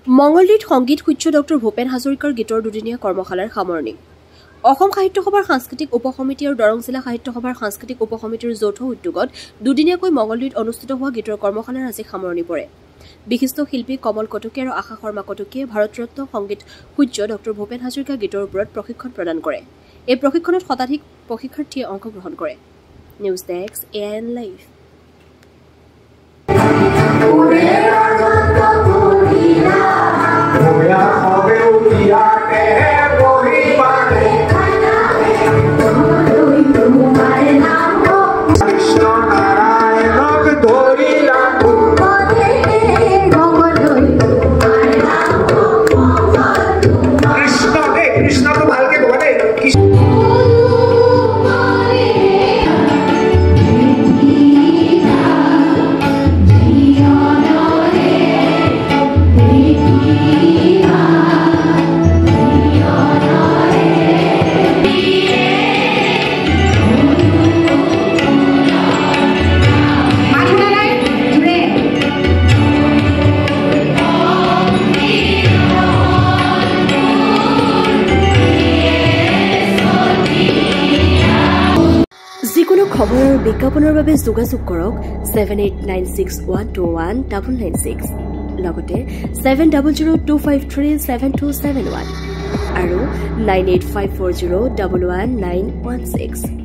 মঙ্গলদৈত সংগীত সূৰ্য ডক্টৰ ভূপেন হাজৰিকাৰ গীতৰ দুদিনীয়া কৰ্মশালাৰ সামৰণি অসম সাহিত্য সভাৰ সাংস্কৃতিক উপসমিতি আৰু দৰং জিলা সাহিত্য সভাৰ সাংস্কৃতিক উপসমিতিৰ যৌথ উদ্যোগত দুদিনীয়াকৈ মঙ্গলদৈত অনুষ্ঠিত হোৱা গীতৰ কৰ্মশালাৰ আজি সামৰণি পৰে বিশিষ্ট শিল্পী কমল কটকী আৰু আশা শৰ্মা কটকীয়ে ভাৰতৰত্ন সংগীত সূৰ্য ডক্টৰ ভূপেন হাজৰিকা গীতৰ ওপৰত প্ৰশিক্ষণ প্ৰদান কৰে এই প্ৰশিক্ষণত শতাধিক প্ৰশিক্ষাৰ্থীয়ে অংশগ্ৰহণ কৰে নিউজ ডেস্ক এএন লাইভ যিকোনো খবৰ আৰু বিজ্ঞাপনৰ বাবে যোগাযোগ কৰক 7896121996 লগতে 7002537271 আৰু 9854011916